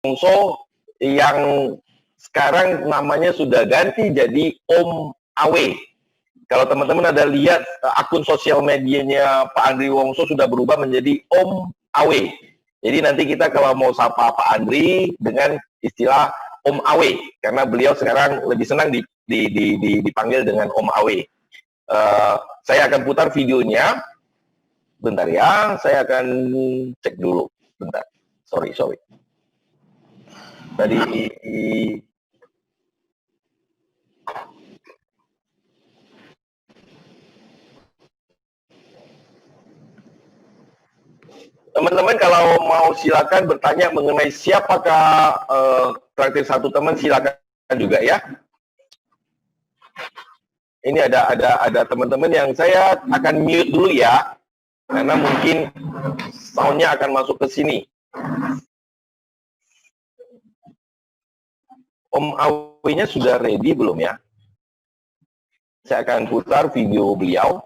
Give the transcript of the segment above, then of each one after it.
Wongso yang sekarang namanya sudah ganti jadi Om Awe. Kalau teman-teman ada lihat akun sosial medianya Pak Andri Wongso sudah berubah menjadi Om Awe. Jadi nanti kita kalau mau sapa Pak Andri dengan istilah Om Awe, karena beliau sekarang lebih senang dipanggil dengan Om Awe. Saya akan putar videonya. Bentar ya, saya akan cek dulu. Bentar, sorry. Tadi teman-teman kalau mau silakan bertanya mengenai siapakah traktir satu teman, silakan juga ya. Ini ada teman-teman yang saya akan mute dulu ya, karena mungkin soundnya akan masuk ke sini. Om Awe-nya sudah ready belum ya? Saya akan putar video beliau.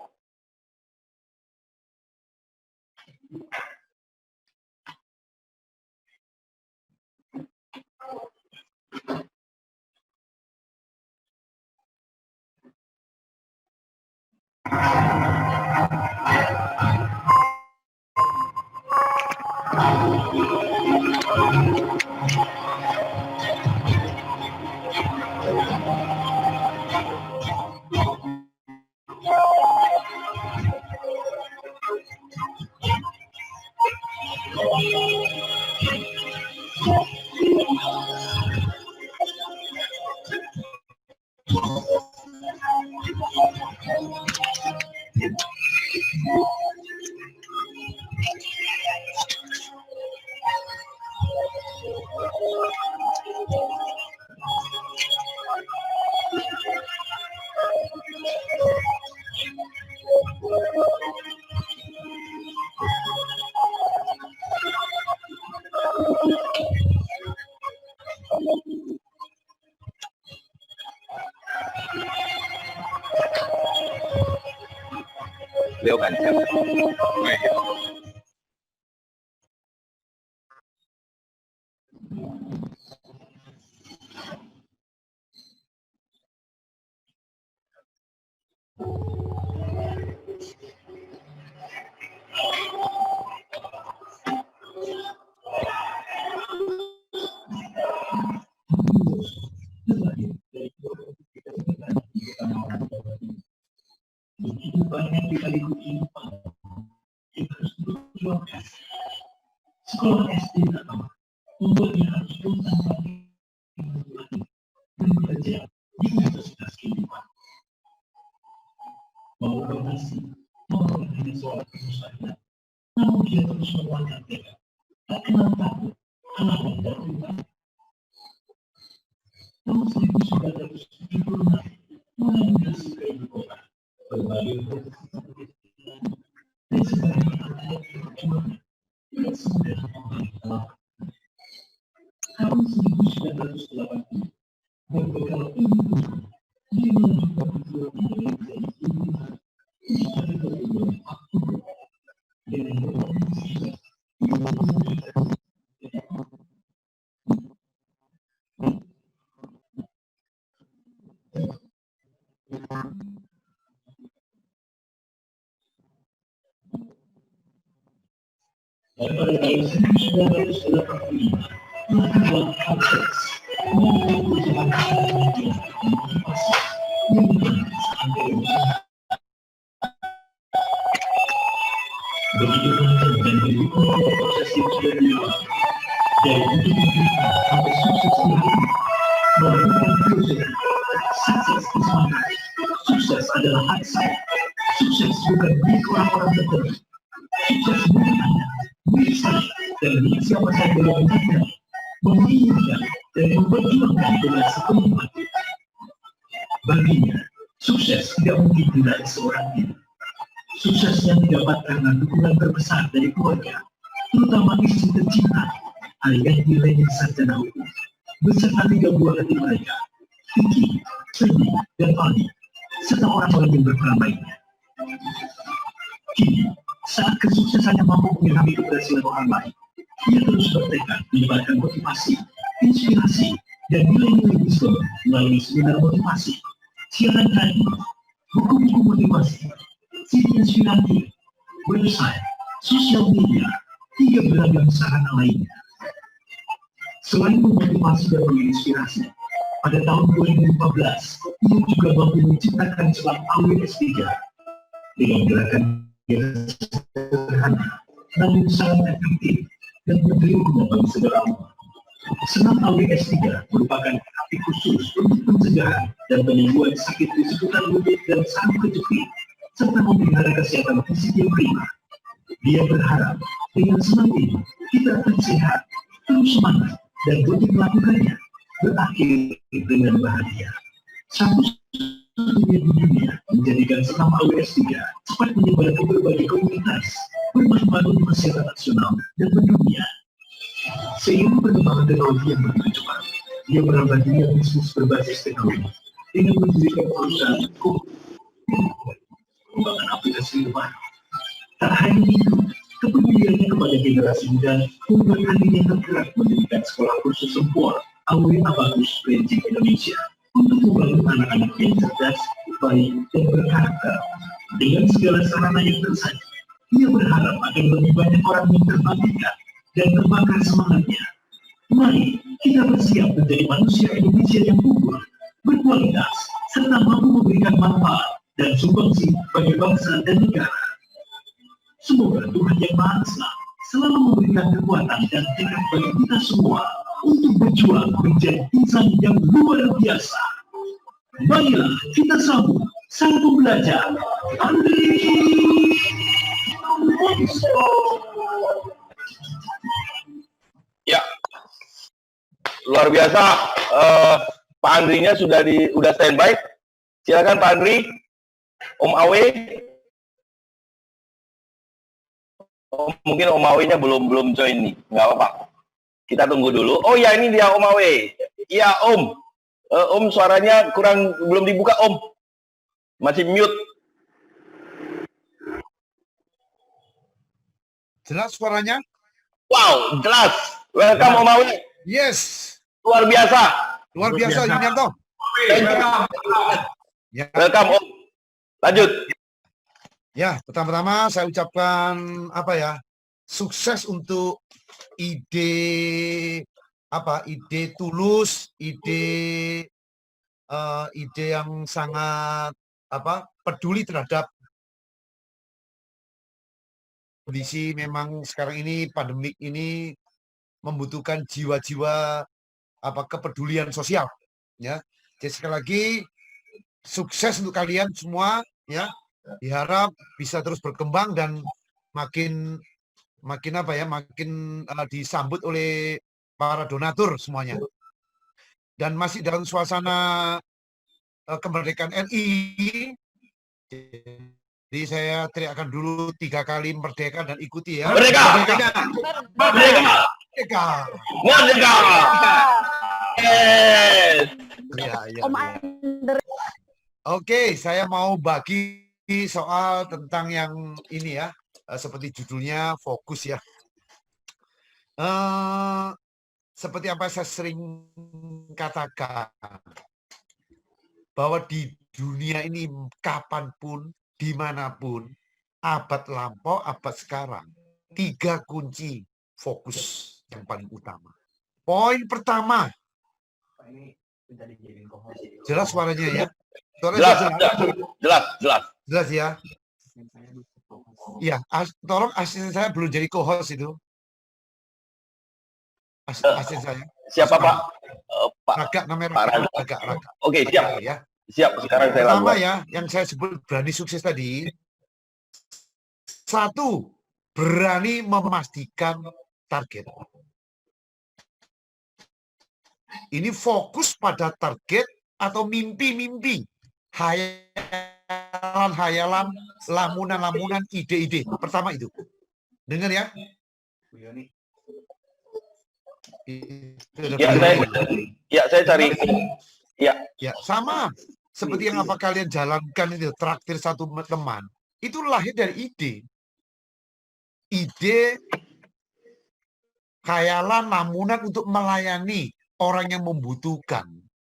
Beliau kan sekolah SD pertama membuatnya harus pulang dan bekerja di universitas kehidupan. Mau donasi, mau hanya soal kesusahan, namun dia terus melangkah tekad, tak kenal takut, halangan dan perubahan. Tahun 1976, mulai migrasi ke ibu kota, berbagai proses dan sebagai anak perjuangan tidak semudah membangun. Tahun 1980, berbekal ilmu dia melanjutkan perjuangan dari kehidupan mencari perjuangan waktu dengan berorganisasi di komunitas. Dan pada tahun 1985, melakukan akses membuat perusahaan motivasi yang dijalankan sampai begitu kencang dan begitu proses yang sudah dilakukan dari untuk memberikan sampai sukses ini melakukan proses sukses bersama. Sukses adalah hak saya. Sukses bukan milik orang-orang tertentu. Sukses milik Anda, milik saya, dan milik siapa saja yang Anda menginginkan dan memperjuangkan dengan sepenuh hati. Baginya, sukses tidak mungkin dari seorang diri. Sukses yang didapat karena dukungan terbesar dari keluarga, terutama istri tercinta, alias nilainya sarjana hukum, beserta 3 buah hati mereka, Vicky, Cindy, dan Aldi, serta orang-orang yang berperan lainnya. Kini, saat kesuksesannya mampu mengilhami keberhasilan orang lain, ia terus bertekad melibatkan motivasi, inspirasi, dan nilai-nilai wisdom melalui seminar motivasi, siaran radio, buku-buku motivasi, CD inspiratif, website, sosial media, hingga beragam sarana lainnya. Selain memotivasi dan menginspirasi, pada tahun 2015, ia juga mampu menciptakan selang AWS 3 dengan gerakan yang sederhana, namun sangat efektif dan berdaya bagi segala umat. Senam AWS 3 merupakan terapi khusus untuk pencegahan dan penyembuhan sakit di seputar lutut dan saraf kejepit, serta memelihara kesehatan fisik yang prima. Dia berharap dengan senam ini kita akan sehat, terus semangat, dan rutin melakukannya, berakhir dengan bahagia. Satu-satunya di dunia menjadikan senam AWS 3 cepat menyebar ke berbagai komunitas, bermanfaat untuk kesehatan nasional dan mendunia. Seiring perkembangan teknologi yang begitu cepat, dia merambah dunia bisnis berbasis teknologi dengan mendirikan perusahaan pengembangan aplikasi baru. Tak hanya itu, kepeduliannya kepada generasi muda membuat hatinya tergerak mendirikan sekolah kursus sempur AW Abacus Printing Indonesia untuk membangun anak-anak yang cerdas, baik, dan berkarakter. Dengan segala sarana yang tersaji, ia berharap akan lebih banyak orang yang terbangkitkan dan terbakar semangatnya. Mari kita bersiap menjadi manusia Indonesia yang unggul, berkualitas, serta mampu memberikan manfaat dan sumbangsi bagi bangsa dan negara. Semoga Tuhan Yang Maha Esa selalu memberikan kekuatan dan tekad bagi kita semua untuk berjuang menjadi insan yang luar biasa. Marilah kita sambut sang pembelajar, Andri Wongso. Ya, luar biasa. Pak Andrinya sudah standby. Silakan Pak Andri, Om Awe. Mungkin Om Awe-nya belum join nih, nggak apa-apa. Kita tunggu dulu. Oh ya, ini dia Om Awe. Iya Om. Om suaranya belum dibuka Om. Masih mute. Jelas suaranya? Wow, jelas. Welcome Om Awe. Yes. Luar biasa. Luar biasa Yuniarto. Ya. Welcome Om. Lanjut. Ya, pertama-tama saya ucapkan sukses untuk ide tulus, ide yang sangat peduli terhadap kondisi. Memang sekarang ini pandemik ini membutuhkan jiwa-jiwa kepedulian sosial, ya. Jadi sekali lagi sukses untuk kalian semua, ya. Diharap bisa terus berkembang dan makin disambut oleh para donatur semuanya. Dan masih dalam suasana kemerdekaan RI. Jadi saya teriakkan dulu 3 kali merdeka dan ikuti ya. Merdeka. Merdeka. Merdeka. Merdeka. Yes. Ya. Oke, saya mau bagi soal tentang yang ini ya, seperti judulnya fokus ya. Seperti apa saya sering katakan, bahwa di dunia ini kapanpun, dimanapun, abad lampau, abad sekarang, 3 kunci fokus yang paling utama. Poin pertama, jelas suaranya ya? Jelas ya. Ya, tolong asisten saya belum jadi co-host itu. Asisten saya. Siapa Pak? Pak Raga, namanya Raga. Oke, siap. Ya. Siap, sekarang saya pertama ya, yang saya sebut berani sukses tadi. 1, berani memastikan target. Ini fokus pada target atau mimpi-mimpi. Hayalan-hayalan, lamunan-lamunan, ide-ide. Pertama itu. Dengar ya. Saya cari. Ya, sama. Seperti yang apa kalian jalankan itu, traktir satu teman. Itu lahir dari ide. Ide khayalan, lamunan untuk melayani orang yang membutuhkan.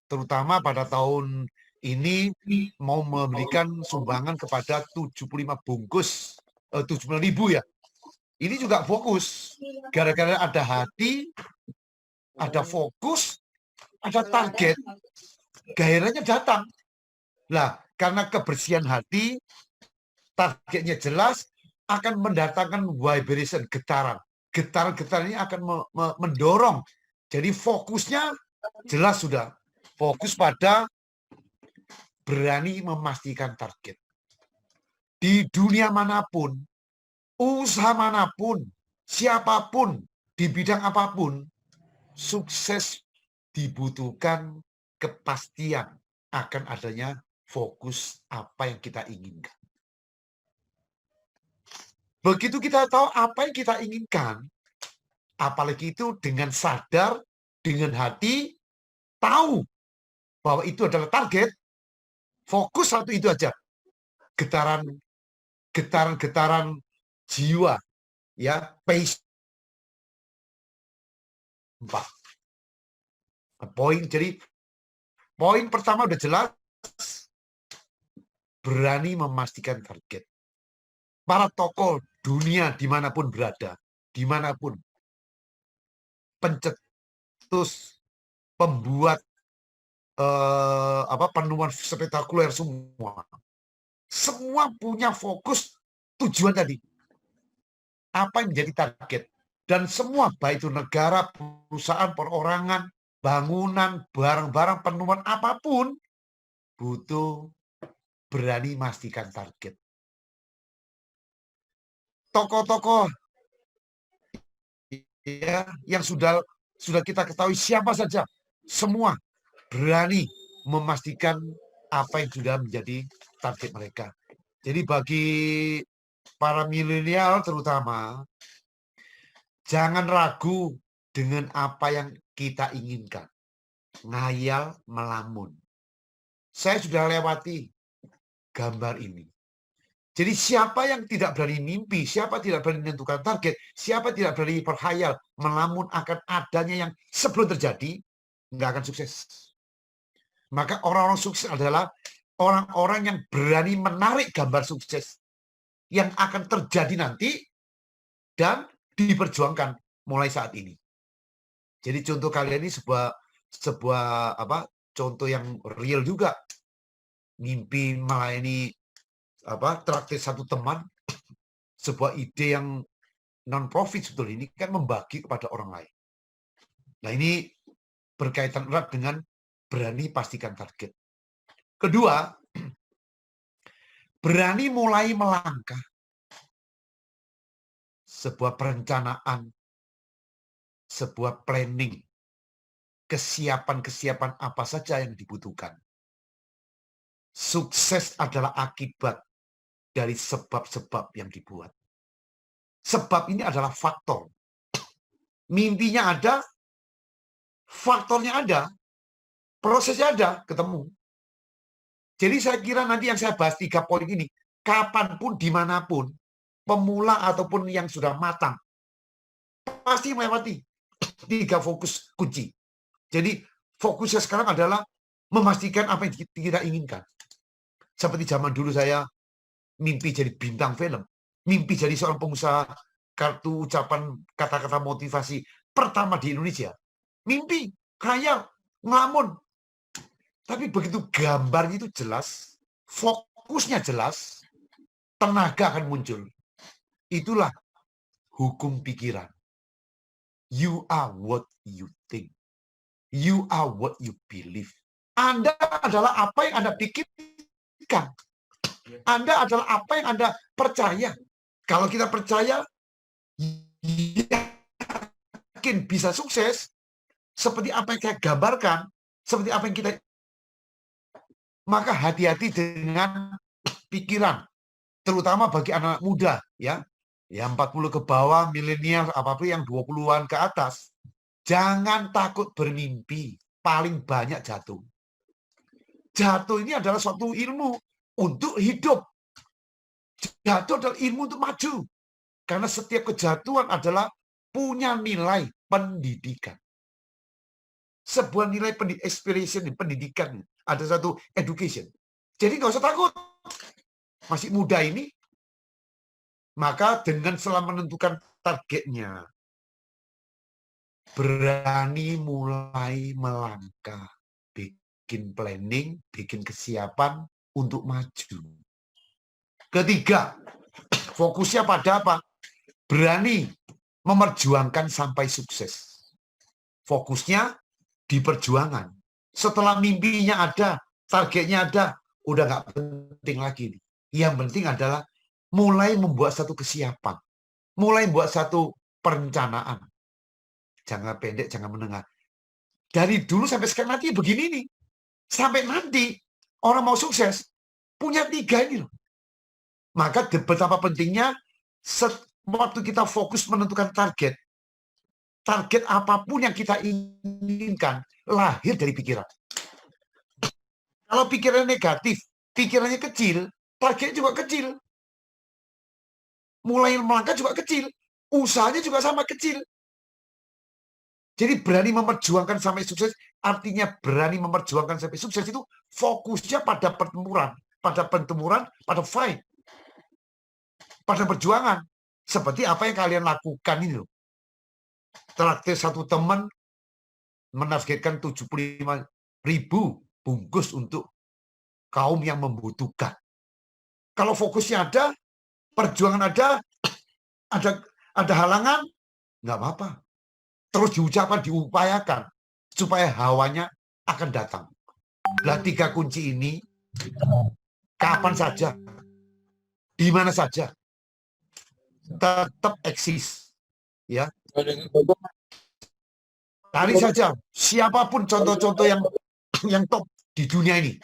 Terutama pada tahun ini mau memberikan sumbangan kepada 75 bungkus, 75.000 ya. Ini juga fokus. Gara-gara ada hati, ada fokus, ada target, gairahnya datang. Lah, karena kebersihan hati, targetnya jelas, akan mendatangkan vibration, getaran. Getaran-getaran ini akan mendorong. Jadi fokusnya jelas sudah. Fokus pada berani memastikan target. Di dunia manapun, usaha manapun, siapapun, di bidang apapun, sukses dibutuhkan kepastian akan adanya fokus apa yang kita inginkan. Begitu kita tahu apa yang kita inginkan, apalagi itu dengan sadar, dengan hati, tahu bahwa itu adalah target, fokus satu itu aja. Getaran jiwa, ya, pace. Jadi poin pertama udah jelas, berani memastikan target. Para tokoh dunia dimanapun berada, dimanapun, pencetus, pembuat penemuan spektakuler semua punya fokus tujuan tadi. Apa yang menjadi target? Dan semua, baik itu negara, perusahaan, perorangan, bangunan, barang-barang, penemuan apapun, butuh berani memastikan target. Tokoh-tokoh ya, yang sudah kita ketahui siapa saja, semua berani memastikan apa yang sudah menjadi target mereka. Jadi bagi para milenial terutama, jangan ragu dengan apa yang kita inginkan. Ngayal, melamun. Saya sudah lewati gambar ini. Jadi siapa yang tidak berani mimpi, siapa tidak berani menentukan target, siapa tidak berani berkhayal, melamun akan adanya yang sebelum terjadi, nggak akan sukses. Maka orang-orang sukses adalah orang-orang yang berani menarik gambar sukses yang akan terjadi nanti dan diperjuangkan mulai saat ini. Jadi contoh kalian ini sebuah contoh yang real juga. Mimpi melayani traktir satu teman, sebuah ide yang non-profit sebetulnya ini kan membagi kepada orang lain. Nah ini berkaitan erat dengan berani pastikan target. Kedua, berani mulai melangkah. Sebuah perencanaan, sebuah planning, kesiapan-kesiapan apa saja yang dibutuhkan. Sukses adalah akibat dari sebab-sebab yang dibuat. Sebab ini adalah faktor. Mimpinya ada, faktornya ada, prosesnya ada, ketemu. Jadi saya kira nanti yang saya bahas 3 poin ini, kapanpun, dimanapun, pemula ataupun yang sudah matang, pasti melewati 3 fokus kunci. Jadi fokusnya sekarang adalah memastikan apa yang kita inginkan. Seperti zaman dulu saya mimpi jadi bintang film, mimpi jadi seorang pengusaha kartu ucapan kata-kata motivasi pertama di Indonesia. Mimpi, khayal, ngelamun. Tapi begitu gambarnya itu jelas, fokusnya jelas, tenaga akan muncul. Itulah hukum pikiran. You are what you think. You are what you believe. Anda adalah apa yang Anda pikirkan. Anda adalah apa yang Anda percaya. Kalau kita percaya, yakin bisa sukses, seperti apa yang saya gambarkan, seperti apa yang kita, maka hati-hati dengan pikiran, terutama bagi anak muda, ya 40 ke bawah, milenial, apapun yang 20-an ke atas. Jangan takut bermimpi, paling banyak jatuh. Jatuh ini adalah suatu ilmu untuk hidup. Jatuh adalah ilmu untuk maju. Karena setiap kejatuhan adalah punya nilai, pendidikan. Sebuah nilai aspiration, pendidikan. Ada satu education. Jadi nggak usah takut. Masih muda ini, maka dengan setelah menentukan targetnya, berani mulai melangkah, bikin planning, bikin kesiapan untuk maju. Ketiga, fokusnya pada apa? Berani memerjuangkan sampai sukses. Fokusnya di perjuangan. Setelah mimpinya ada, targetnya ada, udah nggak penting lagi. Yang penting adalah mulai membuat satu kesiapan. Mulai membuat satu perencanaan. Jangka pendek, jangka menengah. Dari dulu sampai sekarang nanti begini nih. Sampai nanti orang mau sukses, punya 3 ini loh. Maka betapa pentingnya waktu kita fokus menentukan target apapun yang kita inginkan lahir dari pikiran. Kalau pikirannya negatif, pikirannya kecil, targetnya juga kecil. Mulai melangkah juga kecil, usahanya juga sama kecil. Jadi berani memperjuangkan sampai sukses, artinya berani memperjuangkan sampai sukses itu fokusnya pada pertempuran, pada fight, pada perjuangan. Seperti apa yang kalian lakukan ini loh. Traktir satu teman menargetkan 75.000 bungkus untuk kaum yang membutuhkan. Kalau fokusnya ada, perjuangan ada halangan, nggak apa-apa. Terus diucapkan, diupayakan supaya hawanya akan datang. Nah, 3 kunci ini kapan saja, di mana saja tetap eksis, ya. Cari saja siapapun contoh-contoh yang top di dunia ini,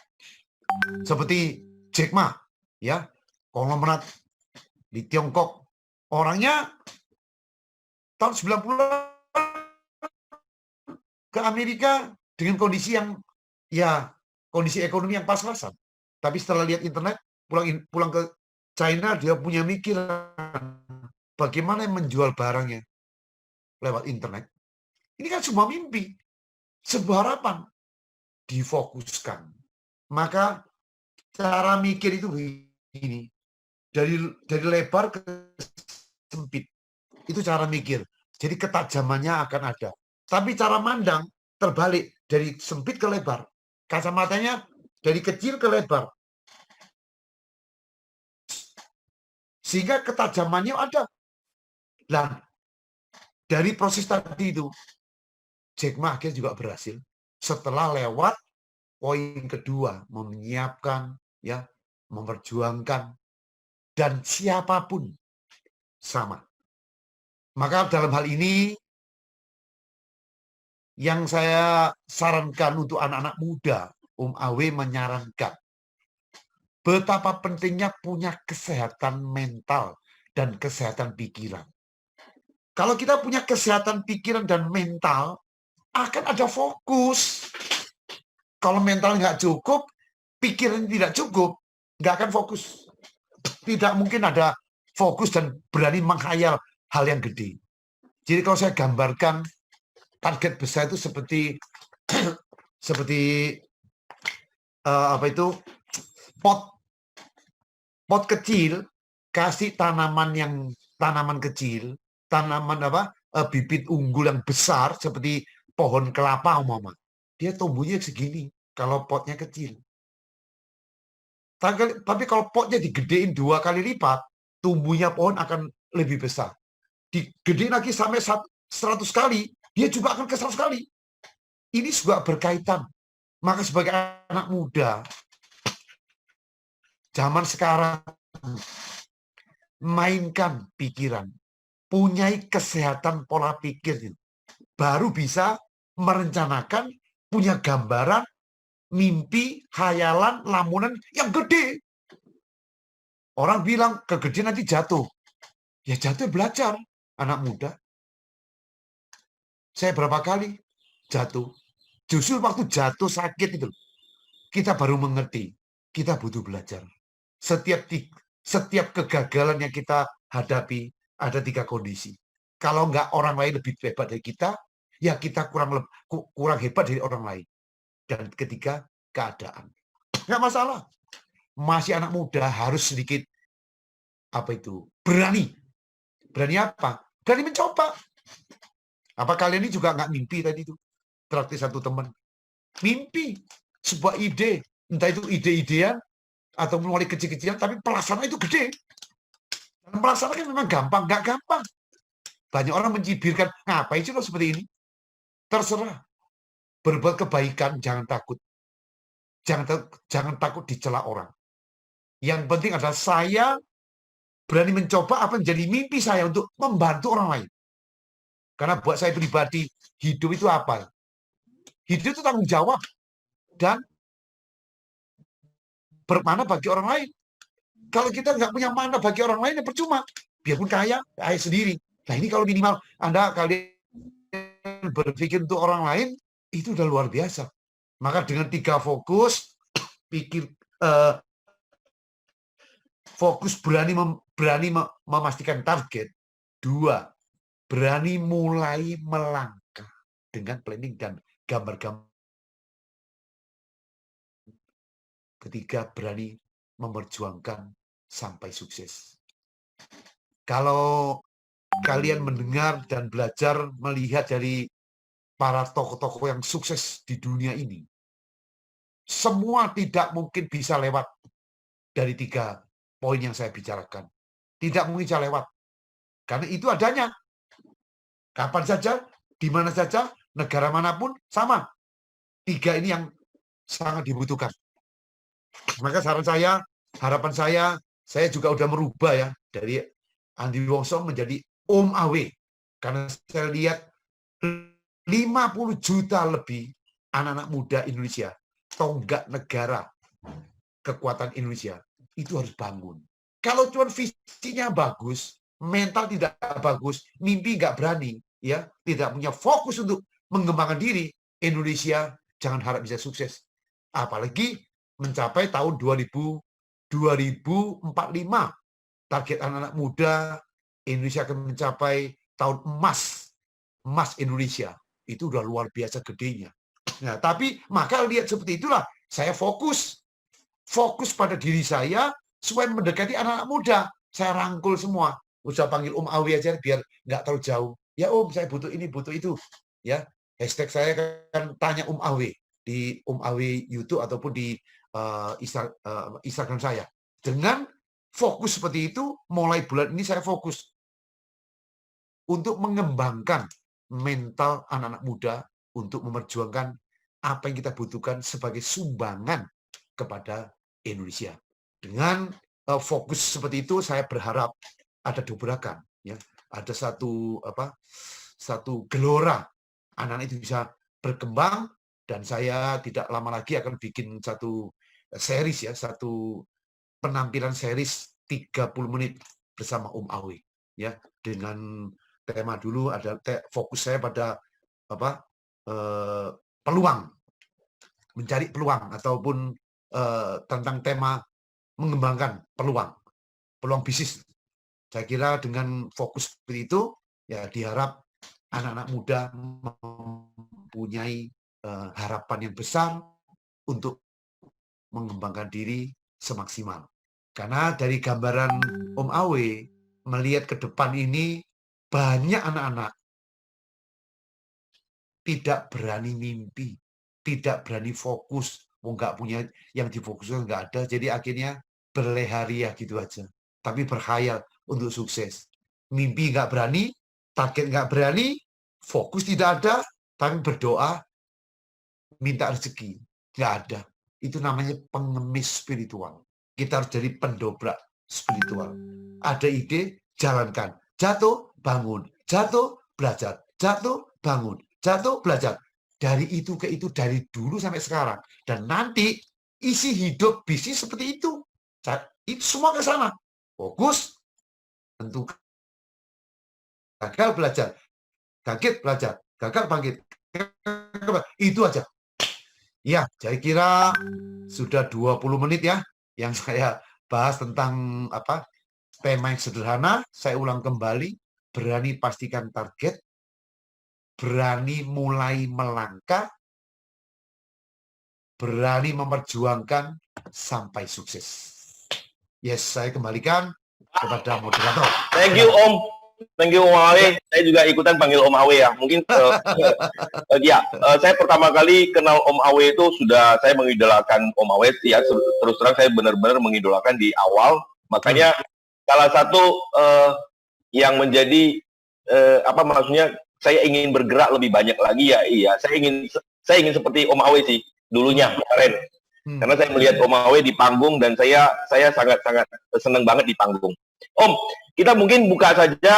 seperti Jack Ma, ya, konglomerat di Tiongkok, orangnya tahun 90 ke Amerika dengan kondisi yang, ya, kondisi ekonomi yang pas-pasan. Tapi setelah lihat internet, pulang ke China, dia punya mikiran bagaimana menjual barangnya lewat internet. Ini kan sebuah mimpi, sebuah harapan, difokuskan. Maka cara mikir itu begini, dari lebar ke sempit, itu cara mikir. Jadi ketajamannya akan ada. Tapi cara mandang terbalik, dari sempit ke lebar. Kacamatanya dari kecil ke lebar. Sehingga ketajamannya ada. Dan dari proses tadi itu, Jack Ma akhirnya juga berhasil. Setelah lewat poin kedua, menyiapkan, ya, memperjuangkan, dan siapapun sama. Maka dalam hal ini, yang saya sarankan untuk anak-anak muda, Awe menyarankan betapa pentingnya punya kesehatan mental dan kesehatan pikiran. Kalau kita punya kesehatan pikiran dan mental, akan ada fokus. Kalau mental nggak cukup, pikiran tidak cukup, nggak akan fokus. Tidak mungkin ada fokus dan berani menghayal hal yang gede. Jadi kalau saya gambarkan target besar itu seperti apa itu, pot kecil, kasih tanaman kecil, bibit unggul yang besar seperti pohon kelapa umpama. Dia tumbuhnya segini kalau potnya kecil. Tapi kalau potnya digedein 2 kali lipat, tumbuhnya pohon akan lebih besar. Digedein lagi sampai 100 kali, dia juga akan ke 100 kali. Ini juga berkaitan. Maka sebagai anak muda, zaman sekarang, mainkan pikiran. Punyai kesehatan pola pikir. Baru bisa merencanakan, punya gambaran, mimpi, khayalan, lamunan yang gede. Orang bilang kegedean nanti jatuh. Ya jatuh belajar, anak muda. Saya berapa kali jatuh. Justru waktu jatuh sakit itu, kita baru mengerti, kita butuh belajar. Setiap kegagalan yang kita hadapi, ada 3 kondisi. Kalau nggak orang lain lebih hebat dari kita, ya kita kurang hebat dari orang lain. Dan ketiga, keadaan. Nggak masalah. Masih anak muda harus sedikit berani. Berani apa? Berani mencoba. Apa kalian ini juga nggak mimpi tadi itu? Traktir satu teman. Mimpi. Sebuah ide. Entah itu ide-idean atau mulai kecil-kecilan, tapi pelaksanaan itu gede. Dan pelaksanaan kan memang gampang. Nggak gampang. Banyak orang mencibirkan, ngapain sih lo seperti ini? Terserah. Berbuat kebaikan, jangan takut. Jangan takut dicela orang. Yang penting adalah saya berani mencoba apa yang menjadi mimpi saya untuk membantu orang lain. Karena buat saya pribadi, hidup itu apa? Hidup itu tanggung jawab dan bermana bagi orang lain. Kalau kita nggak punya mana bagi orang lain, ya percuma. Biarpun kaya sendiri. Nah ini kalau minimal kalian berpikir untuk orang lain, itu udah luar biasa. Maka dengan 3 fokus, fokus berani memastikan target. 2, berani mulai melangkah dengan planning dan gambar-gambar. 3, berani memperjuangkan sampai sukses. Kalau kalian mendengar dan belajar melihat dari para tokoh-tokoh yang sukses di dunia ini, semua tidak mungkin bisa lewat dari 3 poin yang saya bicarakan. Tidak mungkin bisa lewat. Karena itu adanya. Kapan saja, di mana saja, negara manapun, sama. 3 ini yang sangat dibutuhkan. Maka saran saya, harapan saya juga udah merubah ya, dari Andri Wongso menjadi Om Awe. Karena saya lihat 50 juta lebih anak-anak muda Indonesia, tonggak negara kekuatan Indonesia, itu harus bangun. Kalau cuma visinya bagus, mental tidak bagus, mimpi nggak berani, ya, tidak punya fokus untuk mengembangkan diri, Indonesia jangan harap bisa sukses. Apalagi mencapai tahun 2045. Target anak-anak muda Indonesia akan mencapai tahun emas Indonesia. Itu udah luar biasa gedenya. Nah, tapi maka lihat seperti itulah, saya fokus pada diri saya supaya mendekati anak-anak muda. Saya rangkul semua. Usah panggil Om Awi aja biar nggak terlalu jauh. Ya Om, saya butuh ini, butuh itu. Ya, hashtag saya kan tanya Om Awi di Om Awi YouTube ataupun di Instagram saya. Dengan fokus seperti itu, mulai bulan ini saya fokus untuk mengembangkan mental anak-anak muda untuk memperjuangkan apa yang kita butuhkan sebagai sumbangan kepada Indonesia. Dengan fokus seperti itu, saya berharap ada dobrakan, ya, ada satu gelora, anak-anak itu bisa berkembang, dan saya tidak lama lagi akan bikin satu series, ya, satu penampilan series 30 menit bersama Om Awi, ya, dengan tema dulu ada fokus saya pada peluang, mencari peluang, ataupun tentang tema mengembangkan peluang bisnis. Saya kira dengan fokus seperti itu, ya, diharap anak-anak muda mempunyai harapan yang besar untuk mengembangkan diri semaksimal. Karena dari gambaran Om Awe, melihat ke depan ini, banyak anak-anak tidak berani mimpi, tidak berani fokus, nggak punya yang difokuskan, nggak ada, jadi akhirnya berleharia gitu aja. Tapi berkhayal untuk sukses. Mimpi nggak berani, target nggak berani, fokus tidak ada, tapi berdoa, minta rezeki, nggak ada. Itu namanya pengemis spiritual. Kita harus jadi pendobrak spiritual. Ada ide, jalankan. Jatuh, bangun. Jatuh, belajar. Jatuh, bangun. Jatuh, belajar. Dari itu ke itu, dari dulu sampai sekarang. Dan nanti isi hidup bisnis seperti itu. Itu semua ke sana. Fokus, tentukan. Gagal, belajar. Kaget, belajar. Gagal, bangkit. Itu aja. Ya, saya kira sudah 20 menit ya yang saya bahas tentang tema yang sederhana. Saya ulang kembali, berani pastikan target, berani mulai melangkah, berani memperjuangkan sampai sukses. Yes, saya kembalikan kepada moderator. Thank you Om. Thank you Om Awe. Saya juga ikutan panggil Om Awe ya. Mungkin saya pertama kali kenal Om Awe itu sudah saya mengidolakan Om Awe ya, terus terang saya benar-benar mengidolakan di awal. Makanya salah satu yang menjadi maksudnya saya ingin bergerak lebih banyak lagi ya. Iya, saya ingin seperti Om Awe sih dulunya kemarin. Karena saya melihat Om Awe di panggung dan saya sangat senang banget di panggung. Om, kita mungkin buka saja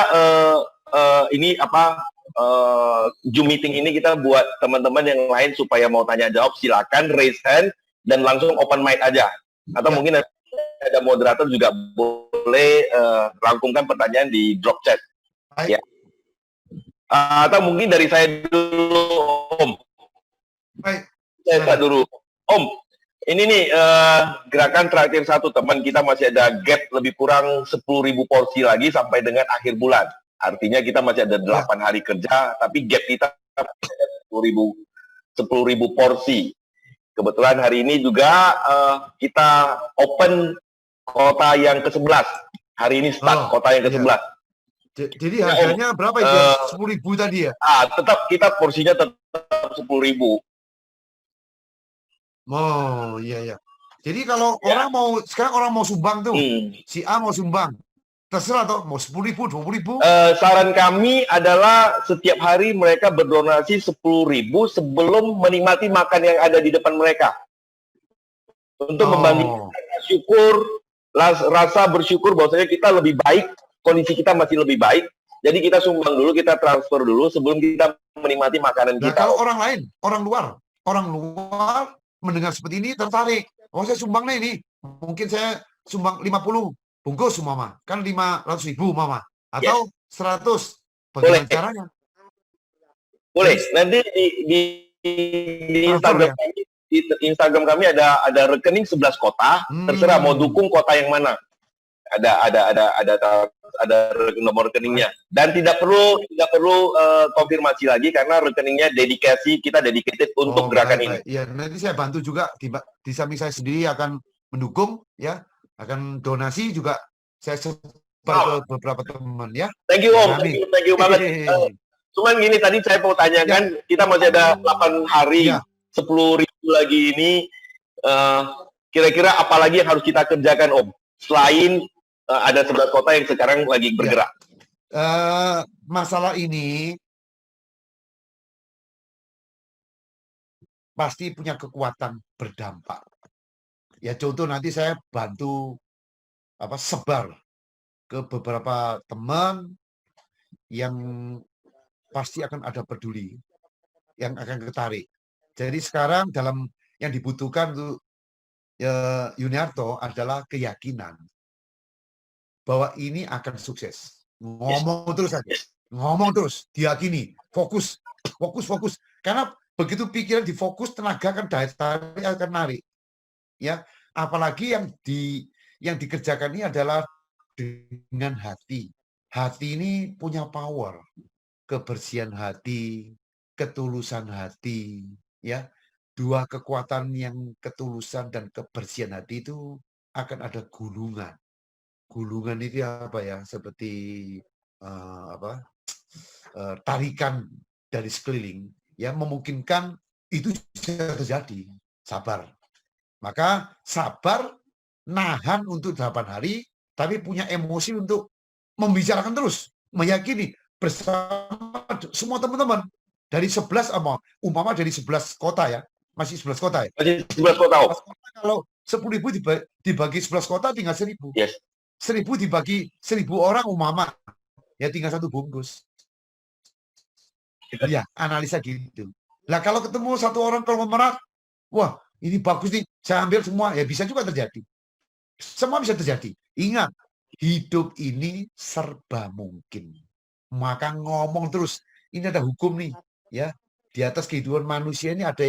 Zoom meeting ini kita buat teman-teman yang lain supaya mau tanya jawab, silakan raise hand dan langsung open mic aja. Atau mungkin ada moderator juga boleh rangkumkan pertanyaan di drop chat. Ya. Atau mungkin dari saya dulu, Om. Baik. Saya dulu, Om. Ini nih gerakan terakhir satu, teman kita masih ada gap lebih kurang 10.000 porsi lagi sampai dengan akhir bulan. Artinya kita masih ada 8 hari kerja, tapi gap kita 10.000 porsi. Kebetulan hari ini juga kita open kota yang ke-11. Hari ini start kota yang ke-11. Jadi harganya berapa itu? 10.000 tadi ya? Tetap kita porsinya tetap 10.000. Oh iya. Jadi kalau sekarang orang mau sumbang tuh, si A mau sumbang, terserah toh mau 10.000, 20.000. Saran kami adalah setiap hari mereka berdonasi 10.000 sebelum menikmati makan yang ada di depan mereka. Untuk membangkitkan rasa bersyukur bahwasanya kita lebih baik, kondisi kita masih lebih baik. Jadi kita sumbang dulu, kita transfer dulu sebelum kita menikmati makanan kita. Kalau orang lain, orang luar mendengar seperti ini tertarik. Oh, saya sumbang nih ini. Mungkin saya sumbang 50 bungkus Mama. Kan 500.000 Mama. Atau 100. Bagaimana caranya? Boleh. Nanti di Instagram kami, di Instagram kami ada rekening 11 kota. Terserah mau dukung kota yang mana. Ada nomor rekeningnya, dan tidak perlu konfirmasi lagi karena rekeningnya kita dedicated untuk gerakan ini. Ya, nanti saya bantu juga di samping saya sendiri akan mendukung ya, akan donasi juga saya sebar ke beberapa teman ya. Thank you Om, thank you banget. Cuman gini, tadi saya mau tanyakan, kita masih ada 8 hari, 10.000 lagi ini, kira-kira apa lagi yang harus kita kerjakan Om selain ada 11 kota yang sekarang lagi bergerak? Masalah ini pasti punya kekuatan berdampak. Ya contoh nanti saya bantu sebar ke beberapa teman yang pasti akan ada peduli, yang akan tertarik. Jadi sekarang dalam yang dibutuhkan untuk Yuniarto adalah keyakinan bahwa ini akan sukses. Ngomong terus saja. Ngomong terus, diyakini, fokus. Karena begitu pikiran difokus, tenaga akan akan narik. Ya, apalagi yang dikerjakan ini adalah dengan hati. Hati ini punya power. Kebersihan hati, ketulusan hati, ya. Dua kekuatan yang ketulusan dan kebersihan hati itu akan ada gulungan. Gulungan itu apa ya? Seperti tarikan dari sekeliling yang memungkinkan itu bisa terjadi. Sabar. Maka sabar, nahan untuk 8 hari, tapi punya emosi untuk membicarakan terus, meyakini bersama semua teman-teman dari 11 umpama dari 11 kota ya, masih 11 kota ya. Masih 11 kota. Kalau 10.000 dibagi 11 kota tinggal 1.000. Yes. 1.000 dibagi 1.000 orang umpama ya tinggal 1 bungkus. Ya, analisa gitu. Lah kalau ketemu 1 orang konglomerat, wah ini bagus nih, saya ambil semua, ya bisa juga terjadi. Semua bisa terjadi. Ingat, hidup ini serba mungkin. Maka ngomong terus. Ini ada hukum nih, ya. Di atas kehidupan manusia ini ada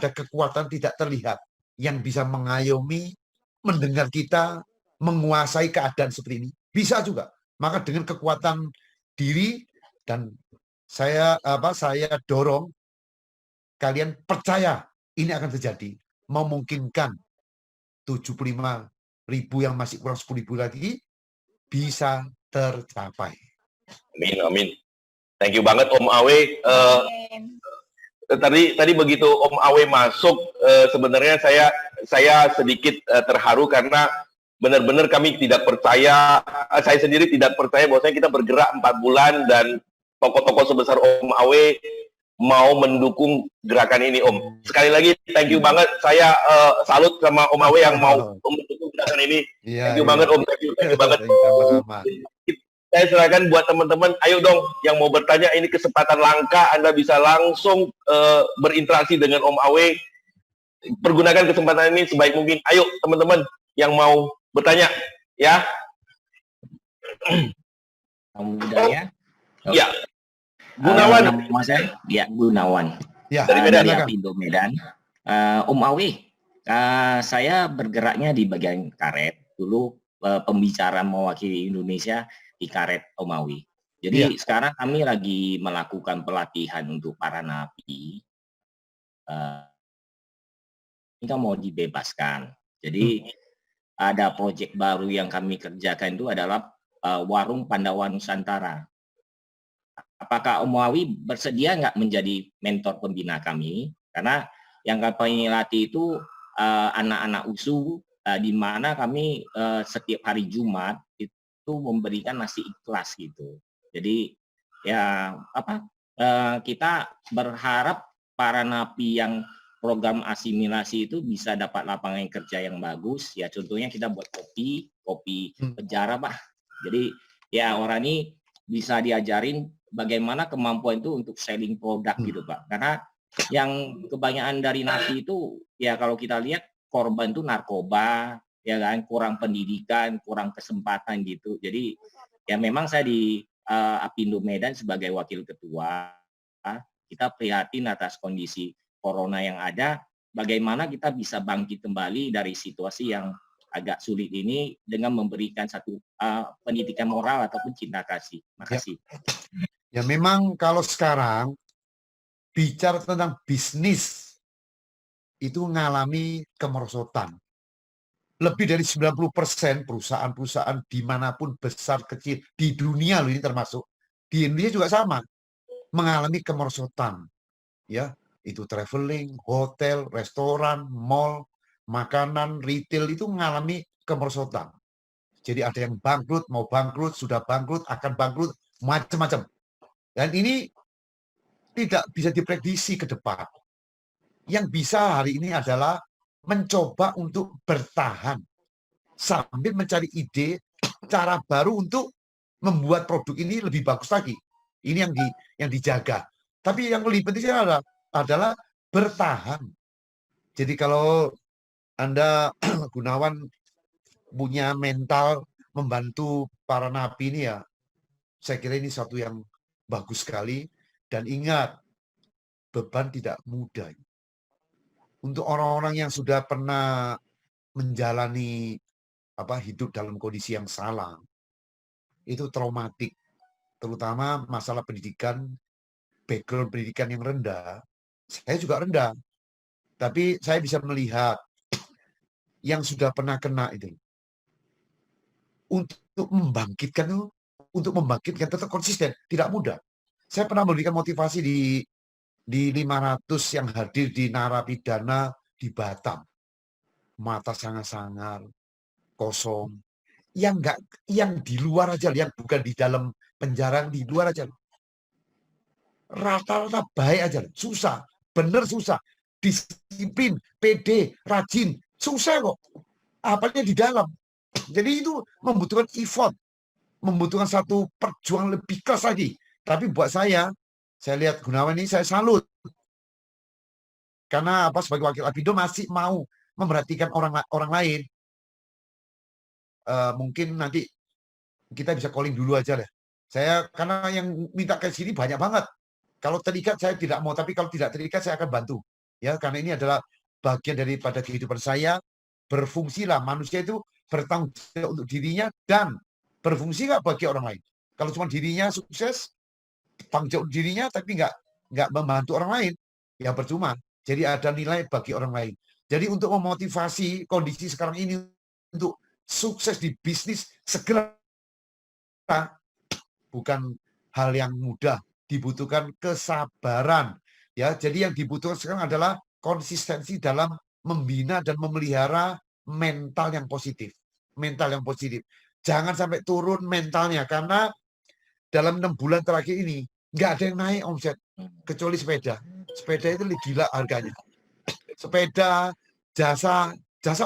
kekuatan tidak terlihat yang bisa mengayomi, mendengar kita, menguasai keadaan seperti ini. Bisa juga. Maka dengan kekuatan diri dan saya dorong kalian percaya ini akan terjadi, memungkinkan 75.000 yang masih kurang 10.000 lagi bisa tercapai. Amin, amin. Thank you banget Om Awe. Tadi begitu Om Awe masuk, sebenarnya saya sedikit terharu karena benar-benar kami tidak percaya, saya sendiri tidak percaya bahwasanya kita bergerak 4 bulan dan tokoh-tokoh sebesar Om Awe mau mendukung gerakan ini, Om. Sekali lagi, thank you banget. Saya salut sama Om Awe yang mau mendukung gerakan ini. Thank you banget, Om. Thank you banget. Saya serahkan buat teman-teman. Ayo dong, yang mau bertanya, ini kesempatan langka. Anda bisa langsung berinteraksi dengan Om Awe. Pergunakan kesempatan ini sebaik mungkin. Ayo, teman-teman yang mau bertanya, ya. Budaya. Ya. Gunawan. Nama saya Gunawan. Ya, dari Medan. Apindo Medan. Om Awe, saya bergeraknya di bagian karet. Dulu pembicara mewakili Indonesia di karet Om Awe. Jadi sekarang kami lagi melakukan pelatihan untuk para napi. Ini kan mau dibebaskan. Jadi ada proyek baru yang kami kerjakan itu adalah Warung Pandawa Nusantara. Apakah Om Awe bersedia nggak menjadi mentor pembina kami? Karena yang kami latih itu anak-anak USU, di mana kami setiap hari Jumat itu memberikan nasi ikhlas gitu. Jadi ya kita berharap para napi yang program asimilasi itu bisa dapat lapangan kerja yang bagus. Ya contohnya kita buat kopi penjara, Pak. Jadi ya orang ini bisa diajarin bagaimana kemampuan itu untuk selling produk gitu, Pak. Karena yang kebanyakan dari napi itu ya kalau kita lihat korban itu narkoba, ya kan, kurang pendidikan, kurang kesempatan gitu. Jadi ya memang saya di Apindo Medan sebagai wakil ketua, kita prihatin atas kondisi corona yang ada, bagaimana kita bisa bangkit kembali dari situasi yang agak sulit ini dengan memberikan satu pendidikan moral ataupun cinta kasih. Makasih. Ya memang kalau sekarang bicara tentang bisnis itu mengalami kemerosotan. Lebih dari 90% perusahaan-perusahaan dimanapun besar kecil di dunia loh, ini termasuk di Indonesia juga sama, mengalami kemerosotan. Ya, itu traveling, hotel, restoran, mall, makanan, retail itu mengalami kemerosotan. Jadi ada yang bangkrut, mau bangkrut, sudah bangkrut, akan bangkrut, macam-macam. Dan ini tidak bisa diprediksi ke depan. Yang bisa hari ini adalah mencoba untuk bertahan sambil mencari ide, cara baru untuk membuat produk ini lebih bagus lagi. Ini yang dijaga. Tapi yang lebih penting adalah bertahan. Jadi kalau Anda Gunawan punya mental membantu para napi ini, ya saya kira ini satu yang bagus sekali. Dan ingat, beban tidak mudah. Untuk orang-orang yang sudah pernah menjalani hidup dalam kondisi yang salah, itu traumatik, terutama masalah pendidikan, background pendidikan yang rendah. Saya juga rendah, tapi saya bisa melihat yang sudah pernah kena itu untuk membangkitkan tetap konsisten, tidak mudah. Saya pernah memberikan motivasi di 500 yang hadir di narapidana di Batam. Mata sangat-sangat kosong. Yang di luar aja, yang bukan di dalam penjara, di luar aja. Rata-rata baik aja, susah, bener susah. Disiplin, pede, rajin, susah kok. Apalagi di dalam. Jadi itu membutuhkan effort, membutuhkan satu perjuangan lebih keras lagi. Tapi buat saya lihat Gunawan ini, saya salut. Karena sebagai wakil Apindo masih mau memperhatikan orang lain. Mungkin nanti kita bisa calling dulu aja lah. Karena yang minta ke sini banyak banget. Kalau terikat saya tidak mau, tapi kalau tidak terikat saya akan bantu. Ya, karena ini adalah bagian daripada kehidupan saya. Berfungsilah, manusia itu bertanggung jawab untuk dirinya dan berfungsi nggak bagi orang lain? Kalau cuma dirinya sukses, tanggung jawab dirinya, tapi nggak membantu orang lain, ya percuma. Jadi ada nilai bagi orang lain. Jadi untuk memotivasi kondisi sekarang ini untuk sukses di bisnis segera bukan hal yang mudah, dibutuhkan kesabaran. Ya, jadi yang dibutuhkan sekarang adalah konsistensi dalam membina dan memelihara mental yang positif. Mental yang positif. Jangan sampai turun mentalnya karena dalam 6 bulan terakhir ini nggak ada yang naik omset kecuali sepeda. Sepeda itu gila harganya. Sepeda, jasa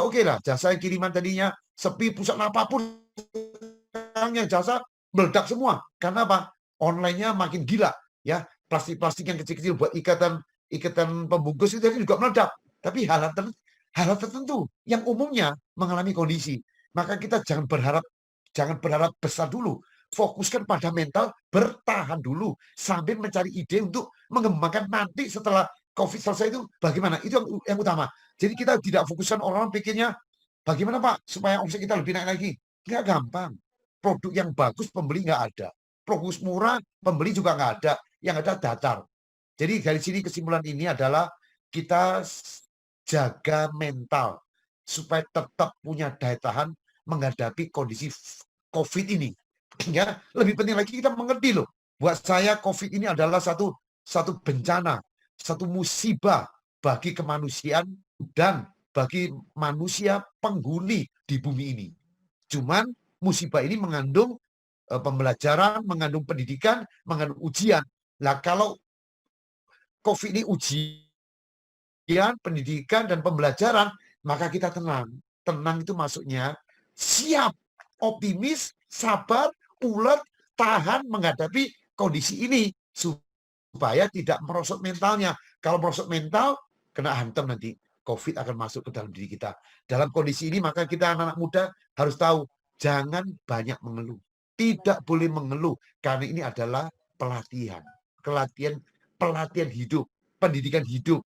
oke lah. Jasa yang kiriman tadinya sepi, pusat apapun sekarang yang jasa meledak semua. Karena apa? Online-nya makin gila, ya. Plastik-plastik yang kecil-kecil buat ikatan pembungkus itu juga meledak. Tapi hal tertentu yang umumnya mengalami kondisi. Maka kita jangan berharap besar dulu. Fokuskan pada mental, bertahan dulu sambil mencari ide untuk mengembangkan nanti setelah COVID selesai itu bagaimana. Itu yang utama. Jadi kita tidak fokuskan orang pikirnya bagaimana Pak supaya omset kita lebih naik lagi. Nggak gampang. Produk yang bagus pembeli nggak ada. Produk murah pembeli juga nggak ada. Yang ada datar. Jadi dari sini kesimpulan ini adalah kita jaga mental supaya tetap punya daya tahan menghadapi kondisi COVID ini. Ya, lebih penting lagi kita mengerti loh. Buat saya COVID ini adalah satu bencana, satu musibah bagi kemanusiaan dan bagi manusia penghuni di bumi ini. Cuman musibah ini mengandung pembelajaran, mengandung pendidikan, mengandung ujian. Nah, kalau COVID ini ujian, pendidikan, dan pembelajaran, maka kita tenang. Tenang itu maksudnya siap, optimis, sabar, ulet, tahan menghadapi kondisi ini supaya tidak merosot mentalnya. Kalau merosot mental, kena hantam nanti. COVID akan masuk ke dalam diri kita. Dalam kondisi ini maka kita anak-anak muda harus tahu, jangan banyak mengeluh. Tidak boleh mengeluh karena ini adalah pelatihan. Pelatihan hidup, pendidikan hidup,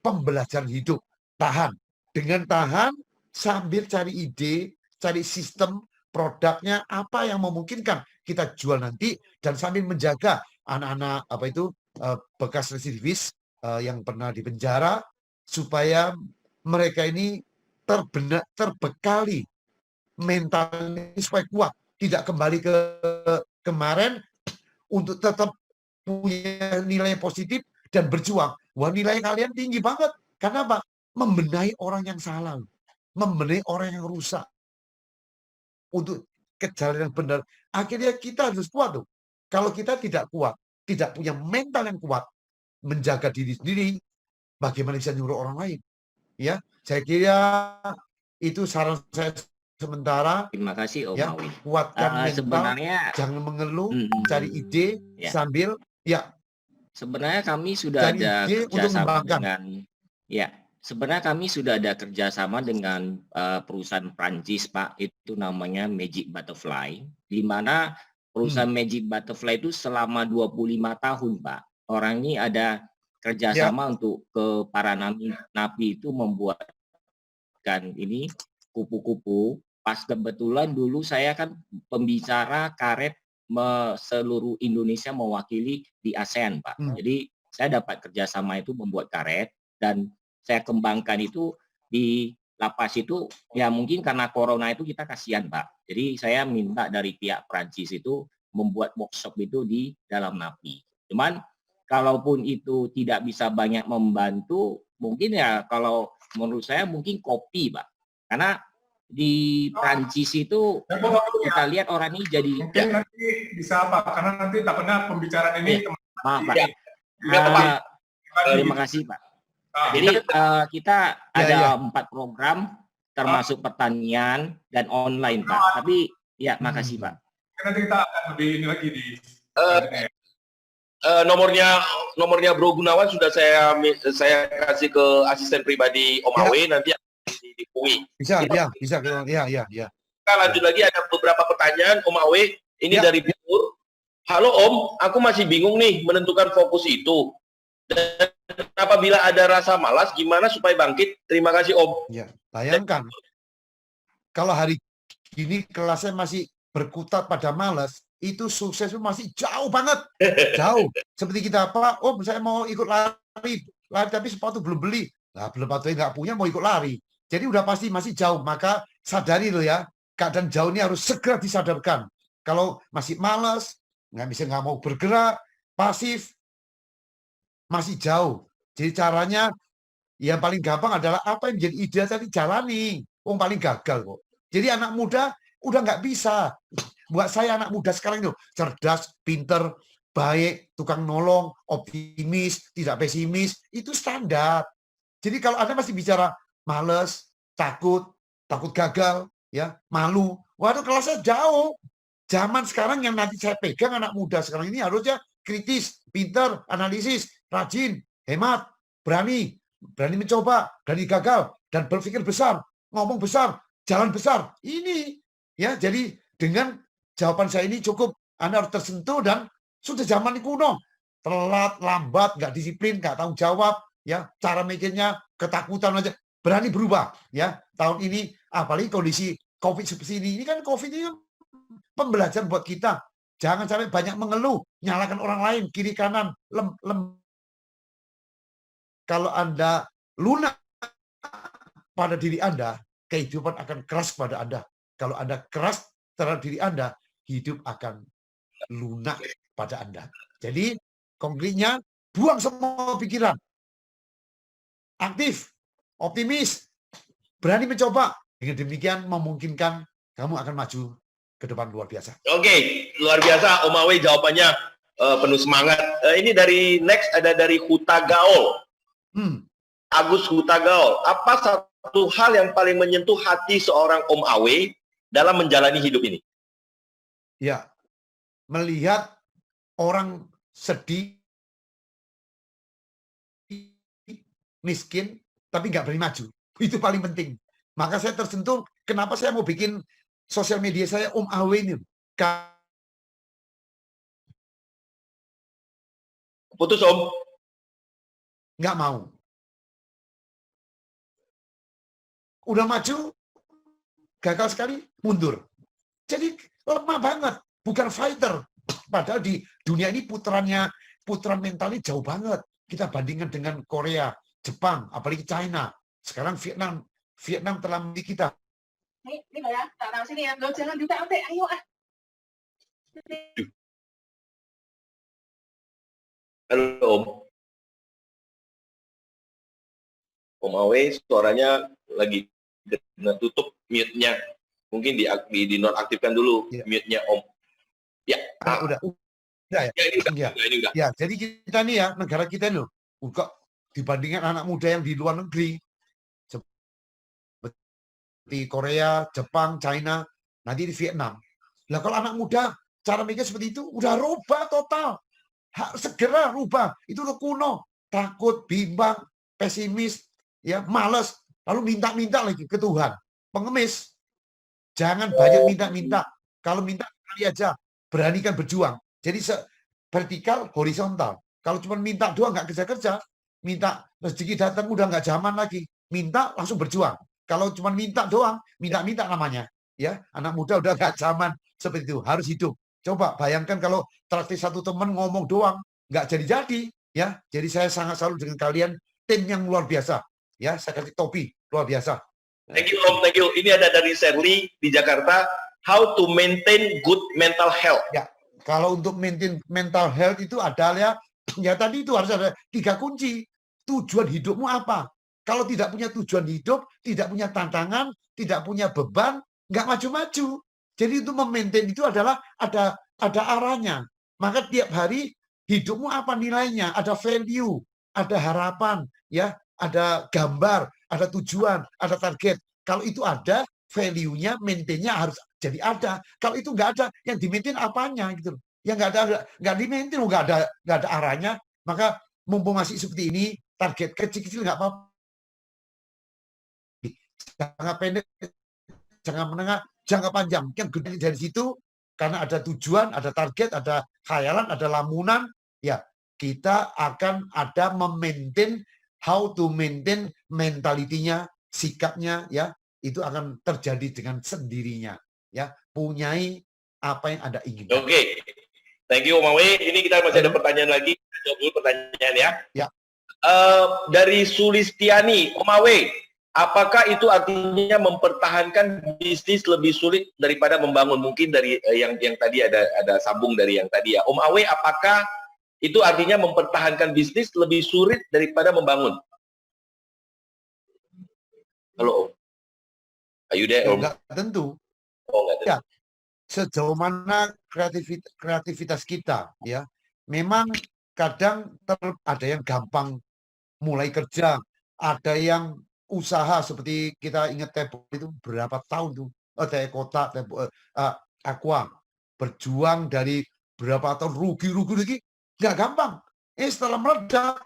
pembelajaran hidup. Tahan. Dengan tahan sambil cari ide, cari sistem produknya apa yang memungkinkan kita jual nanti dan sambil menjaga anak-anak bekas residivis yang pernah di penjara supaya mereka ini terbekali mentalnya supaya kuat, tidak kembali ke kemarin untuk tetap punya nilai positif dan berjuang. Wah, nilai kalian tinggi banget. Karena apa? Membenahi orang yang salah, membenahi orang yang rusak untuk ke jalan yang benar. Akhirnya kita harus kuat tuh. Kalau kita tidak kuat, tidak punya mental yang kuat, menjaga diri sendiri, bagaimana bisa nyuruh orang lain? Ya, saya kira itu saran saya sementara. Terima kasih Om Ya, Awi. kuatkan mental, Sebenarnya jangan mengeluh, cari ide ya. sambil Sebenarnya kami sudah cari ada ide untuk kerjasama mengembangkan. sebenarnya kami sudah ada kerjasama dengan perusahaan Prancis Pak, itu namanya Magic Butterfly, di mana perusahaan Magic Butterfly itu selama 25 tahun Pak. Orang ini ada kerjasama untuk ke para napi itu membuatkan ini kupu-kupu. Pas kebetulan dulu saya kan pembicara karet seluruh Indonesia mewakili di ASEAN Pak. Jadi saya dapat kerjasama itu membuat karet dan saya kembangkan itu di lapas itu. Ya mungkin karena corona itu kita kasihan Pak. Jadi saya minta dari pihak Prancis itu membuat workshop itu di dalam napi. Cuman kalaupun itu tidak bisa banyak membantu, mungkin ya kalau menurut saya mungkin kopi Pak. Karena di Prancis itu kita lihat orang ini jadi mungkin nanti bisa apa karena nanti takutnya pembicaraan ini maaf Pak. Terima kasih Pak. Jadi kita ada 4 program termasuk pertanian dan online Pak. Tapi ya makasih Pak. Nanti kita akan lebih ini lagi di nomornya Bro Gunawan sudah saya kasih ke asisten pribadi Om Awe, nanti di UI. Bisa. Ya. Kita lanjut lagi, ada beberapa pertanyaan Om Awe. Ini dari Bur. Halo Om, aku masih bingung nih menentukan fokus itu. Dan apabila ada rasa malas, gimana supaya bangkit? Terima kasih Om. Ya, bayangkan kalau hari ini kelasnya masih berkutat pada malas, itu sukses itu masih jauh banget. Jauh. Seperti kita apa, oh saya mau ikut lari tapi sepatu belum beli. Nah, belum sepatu nggak punya mau ikut lari. Jadi udah pasti masih jauh. Maka sadari loh ya, keadaan jauh ini harus segera disadarkan. Kalau masih malas, nggak mau bergerak, pasif, masih jauh. Jadi caranya yang paling gampang adalah apa yang menjadi ide tadi jalani. Paling gagal kok. Jadi anak muda udah nggak bisa. Buat saya anak muda sekarang itu cerdas, pinter, baik, tukang nolong, optimis, tidak pesimis, itu standar. Jadi kalau Anda masih bicara males, takut gagal, ya, malu, waduh kelasnya jauh. Zaman sekarang yang nanti saya pegang anak muda sekarang ini harusnya kritis, pinter, analisis, rajin, hemat, berani mencoba, berani gagal, dan berpikir besar, ngomong besar, jalan besar. Ini ya, jadi dengan jawaban saya ini cukup Anda harus tersentuh dan sudah zaman kuno. Telat, lambat, nggak disiplin, nggak tanggung jawab, ya, cara mikirnya ketakutan aja. Berani berubah, ya. Tahun ini apalagi kondisi Covid seperti ini kan Covid ini pembelajaran buat kita. Jangan sampai banyak mengeluh, nyalakan orang lain, kiri kanan, Kalau Anda lunak pada diri Anda, kehidupan akan keras pada Anda. Kalau Anda keras terhadap diri Anda, hidup akan lunak pada Anda. Jadi, konkretnya, buang semua pikiran. Aktif, optimis, berani mencoba. Dengan demikian memungkinkan kamu akan maju ke depan luar biasa. Oke, luar biasa Om Awe jawabannya penuh semangat. Ini dari next ada dari Huta Gaul. Agus Huta Gaul. Apa satu hal yang paling menyentuh hati seorang Om Awe dalam menjalani hidup ini? Ya, melihat orang sedih, miskin, tapi nggak berani maju. Itu paling penting. Maka saya tersentuh, kenapa saya mau bikin sosial media saya Om Awe ini. Putus Om. Nggak mau. Udah maju, gagal sekali, mundur. Jadi lemah banget, bukan fighter. Padahal di dunia ini putaran mentalnya jauh banget. Kita bandingkan dengan Korea, Jepang, apalagi China. Sekarang Vietnam telah memiliki kita. Ini loh ya, tak tahu sini ya. Lo jangan juga, ayo ah. Halo Om. Om Awe suaranya lagi tutup mute-nya. Mungkin di nonaktifkan dulu mute-nya Om. Ya. Udah ya. Ini udah. Ya, jadi kita nih ya, negara kita loh, kok dibandingkan anak muda yang di luar negeri seperti Korea, Jepang, China, nanti di Vietnam. Lah kalau anak muda cara mikir seperti itu udah rubah total. Segera rubah. Itu udah kuno, takut, bimbang, pesimis, ya, malas, lalu minta-minta lagi ke Tuhan. Pengemis. Jangan banyak minta-minta. Kalau minta kali aja, beranikan berjuang. Jadi vertikal, horizontal. Kalau cuma minta doang nggak kerja-kerja, minta rezeki datang udah nggak zaman lagi. Minta langsung berjuang. Kalau cuma minta doang, minta-minta namanya. Ya, anak muda udah nggak zaman seperti itu. Harus hidup. Coba bayangkan kalau traktir satu teman ngomong doang, nggak jadi-jadi. Ya, jadi saya sangat salut dengan kalian, tim yang luar biasa. Ya, saya kasih topi luar biasa. Thank you Om, thank you. Ini ada dari Sherly di Jakarta. How to maintain good mental health. Ya, kalau untuk maintain mental health itu adalah ya tadi itu harus ada 3 kunci. Tujuan hidupmu apa? Kalau tidak punya tujuan hidup, tidak punya tantangan, tidak punya beban, nggak maju-maju. Jadi itu memaintain itu adalah ada arahnya. Maka tiap hari hidupmu apa nilainya? Ada value, ada harapan, ya, ada gambar, ada tujuan, ada target. Kalau itu ada, value-nya, maintain-nya harus jadi ada. Kalau itu nggak ada, yang di-maintain apanya gitu. Yang nggak di-maintain, nggak ada arahnya. Maka mumpung masih seperti ini, target kecil-kecil nggak apa-apa. Jangka pendek, jangka menengah, jangka panjang. Yang gede dari situ, karena ada tujuan, ada target, ada khayalan, ada lamunan, ya kita akan ada memaintain, how to maintain mentalitinya, sikapnya, ya itu akan terjadi dengan sendirinya. Ya, punyai apa yang Anda inginkan. Oke. Thank you, Om Awe. Ini kita masih ada pertanyaan lagi. Jawab dulu pertanyaan ya. Ya. Dari Sulistiani, Om Awe, apakah itu artinya mempertahankan bisnis lebih sulit daripada membangun? Mungkin dari yang tadi ada sambung dari yang tadi ya. Om Awe, apakah itu artinya mempertahankan bisnis lebih sulit daripada membangun? Halo, Om. Ayo deh, Om. Enggak tentu. Oh, enggak tentu. Ya. Sejauh mana kreativitas kita, ya, memang kadang ada yang gampang mulai kerja, ada yang usaha seperti kita ingat Tebo itu berapa tahun tuh, Teh Kota, Aqua berjuang dari berapa tahun rugi nggak gampang. Setelah meledak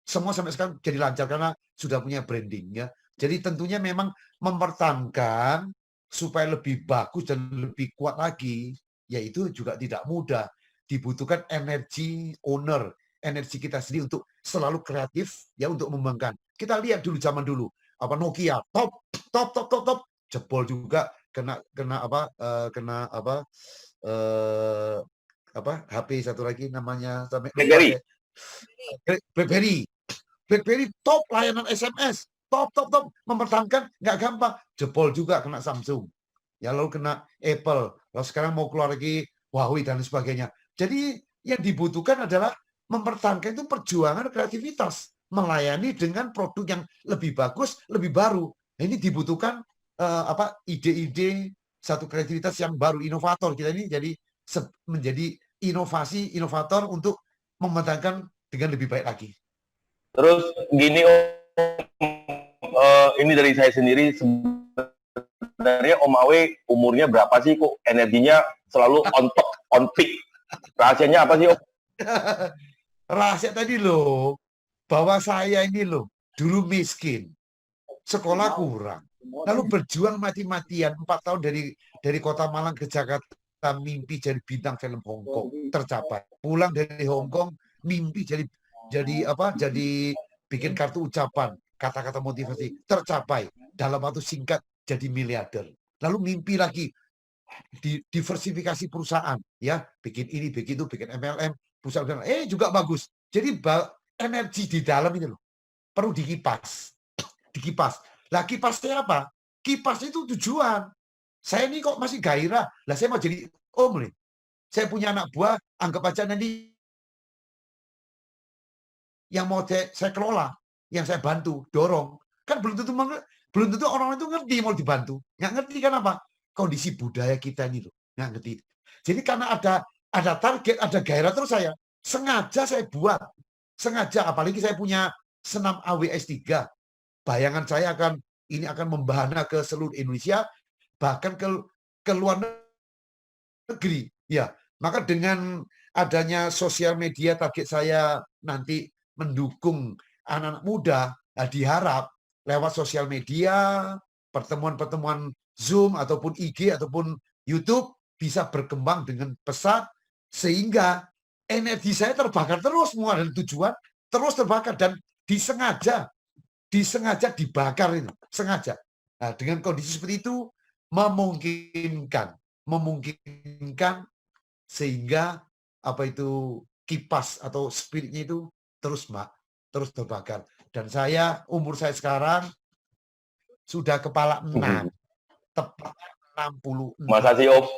semua sampai sekarang jadi lancar karena sudah punya branding ya. Jadi tentunya memang mempertahankan supaya lebih bagus dan lebih kuat lagi, yaitu juga tidak mudah. Dibutuhkan energi owner, energi kita sendiri untuk selalu kreatif ya untuk mengembangkan. Kita lihat dulu zaman dulu apa Nokia top jebol juga kena HP satu lagi namanya sampai BlackBerry top layanan SMS top mempertahankan nggak gampang, jebol juga kena Samsung ya, lalu kena Apple, lalu sekarang mau keluar lagi Huawei dan sebagainya. Jadi yang dibutuhkan adalah mempertahankan itu perjuangan kreativitas, melayani dengan produk yang lebih bagus, lebih baru. Ini dibutuhkan ide-ide, satu kreativitas yang baru, inovator. Kita ini jadi menjadi inovator untuk mempertahankan dengan lebih baik lagi. Terus gini, ini dari saya sendiri, sebenarnya Om Awe umurnya berapa sih kok energinya selalu on top, on peak? Rahasianya apa sih, Om? Rahasia tadi loh, bahwa saya ini loh dulu miskin, sekolah kurang, lalu berjuang mati-matian 4 tahun dari kota Malang ke Jakarta, mimpi jadi bintang film Hongkong tercapai. Pulang dari Hongkong, mimpi jadi bikin kartu ucapan, kata-kata motivasi tercapai dalam waktu singkat, jadi miliarder. Lalu mimpi lagi diversifikasi perusahaan ya, bikin ini, bikin itu, bikin MLM, perusahaan juga bagus. Jadi energi di dalam ini loh perlu dikipas. Lah kipasnya apa? Kipas itu tujuan. Saya ini kok masih gairah. Lah saya mau jadi om nih. Saya punya anak buah, anggap aja nanti yang mau saya kelola, yang saya bantu, dorong. Kan belum tentu orang itu ngerti mau dibantu. Nggak ngerti kan apa? Kondisi budaya kita ini loh. Nggak ngerti. Jadi karena ada target, ada gairah, terus saya sengaja saya buat. Sengaja, apalagi saya punya senam AWS 3. Bayangan saya akan membahana ke seluruh Indonesia, bahkan ke luar negeri. Ya, maka dengan adanya sosial media, target saya nanti mendukung anak-anak muda, diharap lewat sosial media, pertemuan-pertemuan Zoom ataupun IG ataupun YouTube bisa berkembang dengan pesat, sehingga energi saya terbakar terus, semua ada tujuan, terus terbakar dan disengaja dibakar itu, sengaja. Nah, dengan kondisi seperti itu memungkinkan sehingga kipas atau spiritnya itu terus terbakar. Dan umur saya sekarang sudah kepala 6, tepat 60. Masa sih, Om?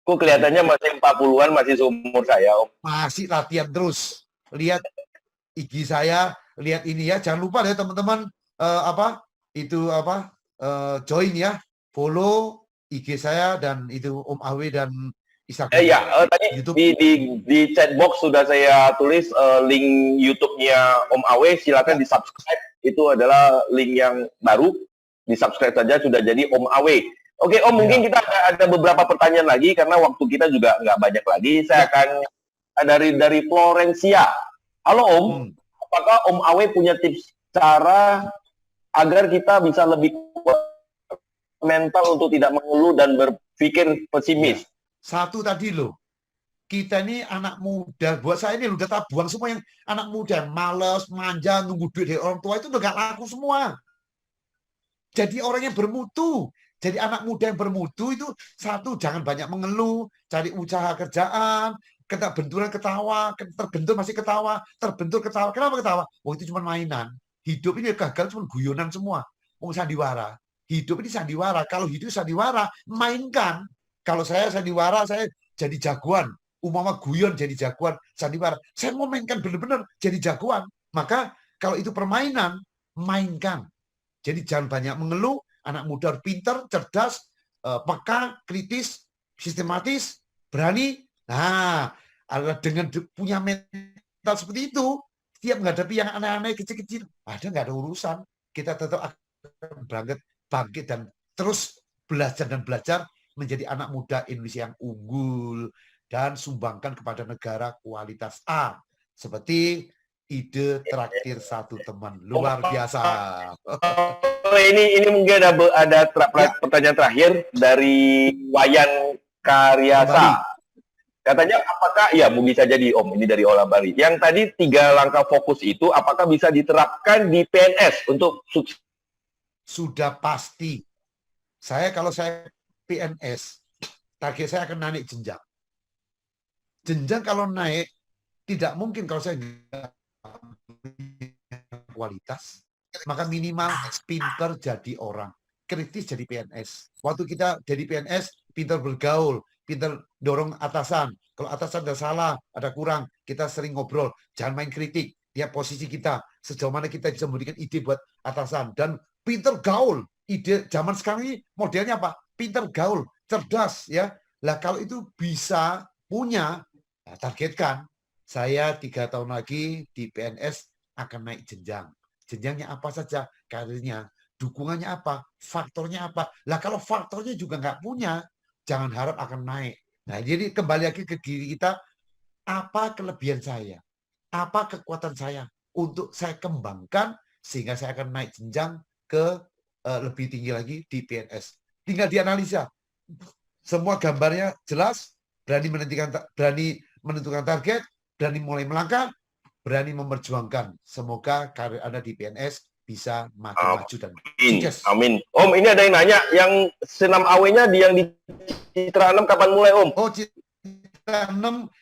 Kok kelihatannya masih 40-an, masih seumur saya, Om? Masih latihan terus. Lihat IG saya, lihat ini ya. Jangan lupa ya teman-teman, join ya, follow IG saya dan itu Om Awe dan Instagram. Tadi YouTube. Di chat box sudah saya tulis link YouTube-nya Om Awe, silakan di subscribe. Itu adalah link yang baru, di subscribe saja sudah jadi Om Awe. Oke, Om, mungkin kita ada beberapa pertanyaan lagi karena waktu kita juga nggak banyak lagi. Saya akan dari Florencia. Halo Om, apakah Om Awe punya tips cara agar kita bisa lebih kuat mental untuk tidak mengeluh dan berpikir pesimis? Satu tadi loh, kita ini anak muda, buat saya ini udah tabuang semua yang anak muda yang malas, manja, nunggu duit dari orang tua itu udah gak laku semua. Jadi orang yang bermutu, Jadi anak muda yang bermutu itu satu, jangan banyak mengeluh, cari usaha kerjaan, kena benturan ketawa, terbentur masih ketawa, terbentur ketawa. Kenapa ketawa? Oh itu cuma mainan. Hidup ini gagal cuma guyonan semua. Oh sandiwara. Hidup ini sandiwara. Kalau hidup sandiwara, mainkan. Kalau saya sandiwara, saya jadi jagoan. Umpama guyon jadi jagoan, sandiwara. Saya mau mainkan benar-benar jadi jagoan. Maka kalau itu permainan, mainkan. Jadi jangan banyak mengeluh, anak muda harus pintar, cerdas, peka, kritis, sistematis, berani. Nah, dengan punya mental seperti itu, setiap menghadapi yang aneh-aneh, kecil-kecil, nggak ada urusan. Kita tetap akan bangkit dan terus belajar dan belajar menjadi anak muda Indonesia yang unggul dan sumbangkan kepada negara kualitas A. Seperti ide traktir satu teman luar biasa. Ini mungkin ada pertanyaan terakhir dari Wayan Karyasa. Katanya apakah ya mungkin saja Om, ini dari Ola Bali. Yang tadi 3 langkah fokus itu apakah bisa diterapkan di PNS untuk sukses? Sudah pasti. Kalau saya PNS, target saya akan naik jenjang. Jenjang kalau naik tidak mungkin kalau saya kualitas, maka minimal pintar jadi orang, kritis jadi PNS. Waktu kita jadi PNS, pintar bergaul, pintar dorong atasan. Kalau atasan ada salah, ada kurang, kita sering ngobrol. Jangan main kritik. Dia posisi kita, sejauh mana kita bisa memberikan ide buat atasan. Dan pintar gaul. Ide zaman sekarang ini modelnya apa? Pintar gaul, cerdas. Ya. Lah kalau itu bisa punya, targetkan. Saya 3 tahun lagi di PNS akan naik jenjang. Jenjangnya apa saja? Karirnya. Dukungannya apa? Faktornya apa? Lah kalau faktornya juga nggak punya, jangan harap akan naik. Nah, jadi kembali lagi ke diri kita, apa kelebihan saya? Apa kekuatan saya? Untuk saya kembangkan, sehingga saya akan naik jenjang ke lebih tinggi lagi di PNS. Tinggal dianalisa. Semua gambarnya jelas, berani menentukan target, berani mulai melangkah, berani memperjuangkan. Semoga karir Anda di PNS bisa makin maju dan sukses. Amin. Om, ini ada yang nanya, yang senam AW-nya yang di Citra 6 kapan mulai, Om? Oh, Citra 6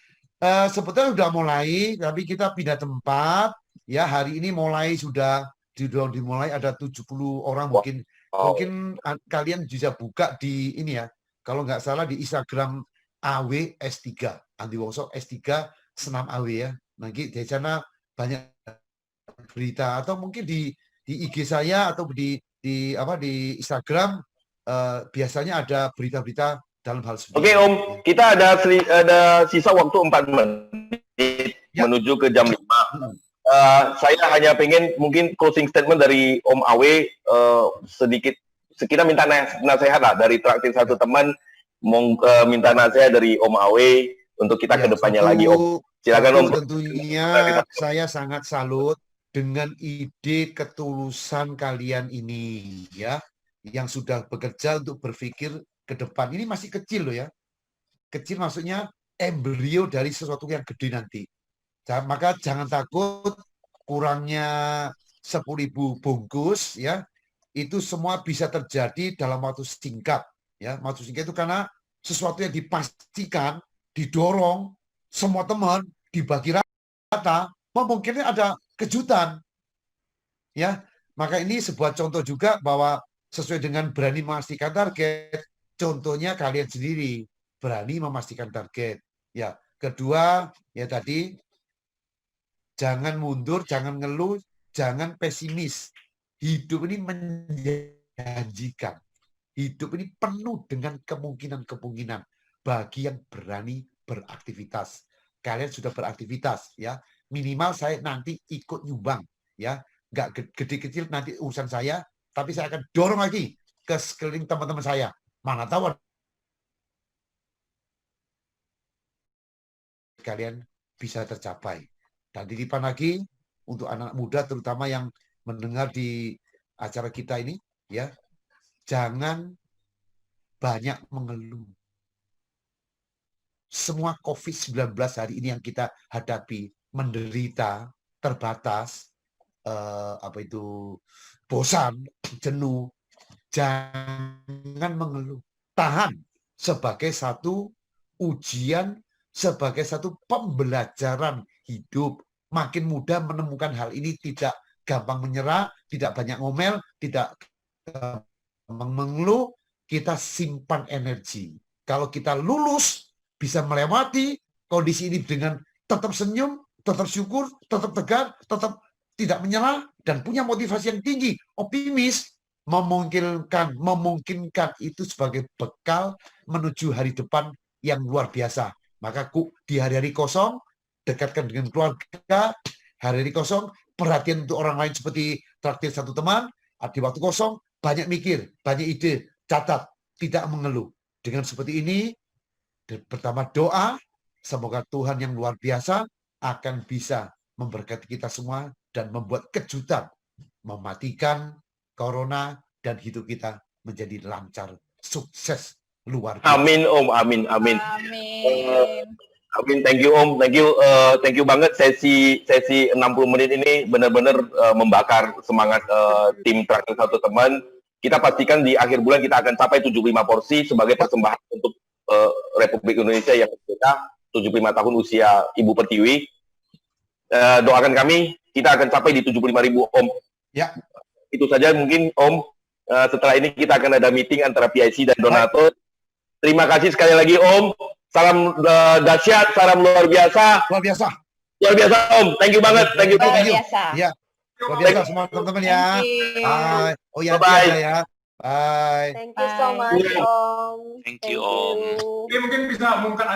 sebetulnya sudah mulai, tapi kita pindah tempat. Ya, hari ini sudah dimulai ada 70 orang mungkin. Mungkin kalian bisa buka di ini ya. Kalau nggak salah di Instagram AW S3, Andi Wongso S3 senam AW ya. Nanti di sana banyak berita atau mungkin di IG saya atau di Instagram biasanya ada berita-berita dalam hal seperti Oke, Om, kita ada sisa waktu 4 menit menuju ke jam 5. Saya hanya pengen mungkin closing statement dari Om Awe sedikit. Kita minta nasihat lah dari traktir satu teman, minta nasihat dari Om Awe untuk kita ke depannya lagi, Om. Silakan, Om. Tentunya saya sangat salut dengan ide ketulusan kalian ini ya, yang sudah bekerja untuk berpikir ke depan. Ini masih kecil loh ya. Kecil maksudnya embrio dari sesuatu yang gede nanti. Maka jangan takut kurangnya 10.000 bungkus ya. Itu semua bisa terjadi dalam waktu singkat ya. Waktu singkat itu karena sesuatu yang dipastikan, didorong semua teman, dibagi rata, mungkin ada kejutan. Ya, maka ini sebuah contoh juga bahwa sesuai dengan berani memastikan target, contohnya kalian sendiri berani memastikan target. Ya, kedua ya tadi jangan mundur, jangan ngeluh, jangan pesimis. Hidup ini menjanjikan. Hidup ini penuh dengan kemungkinan-kemungkinan bagi yang berani beraktivitas. Kalian sudah beraktivitas ya. Minimal saya nanti ikut nyumbang ya. Nggak gede kecil nanti urusan saya, tapi saya akan dorong lagi ke sekeliling teman-teman saya. Mana tahu kalian bisa tercapai. Dan titipan lagi untuk anak muda terutama yang mendengar di acara kita ini ya, jangan banyak mengeluh. Semua COVID-19 hari ini yang kita hadapi, menderita, terbatas, bosan, jenuh. Jangan mengeluh. Tahan sebagai satu ujian, sebagai satu pembelajaran hidup. Makin mudah menemukan hal ini, tidak gampang menyerah, tidak banyak ngomel, tidak gampang mengeluh, kita simpan energi. Kalau kita lulus, bisa melewati kondisi ini dengan tetap senyum, tetap syukur, tetap tegar, tetap tidak menyerah, dan punya motivasi yang tinggi, optimis, memungkinkan itu sebagai bekal menuju hari depan yang luar biasa. Maka di hari-hari kosong, dekatkan dengan keluarga, hari-hari kosong, perhatian untuk orang lain seperti traktir satu teman, di waktu kosong, banyak mikir, banyak ide, catat, tidak mengeluh. Dengan seperti ini, pertama doa, semoga Tuhan yang luar biasa akan bisa memberkati kita semua dan membuat kejutan, mematikan corona dan hidup kita menjadi lancar, sukses, luar biasa. Amin Om, amin, amin. Amin. Amin, thank you Om, thank you banget sesi 60 menit ini benar-benar membakar semangat tim Traktir Satu Teman. Kita pastikan di akhir bulan kita akan capai 75 porsi sebagai persembahan untuk Republik Indonesia yang kita 75 tahun usia Ibu Pertiwi. Doakan kami, kita akan capai di 75.000 Om. Ya. Itu saja mungkin Om. Setelah ini kita akan ada meeting antara PIC dan donatur. Terima kasih sekali lagi Om. Salam dahsyat, salam luar biasa. Luar biasa. Luar biasa Om. Thank you banget. Thank you. Luar biasa. Ya, luar biasa semua teman-teman ya. Thank you. Bye. Oh ya, Bye-bye. ya. Bye. Thank you so much, Om. Thank you, Om. Ini mungkin bisa umumkan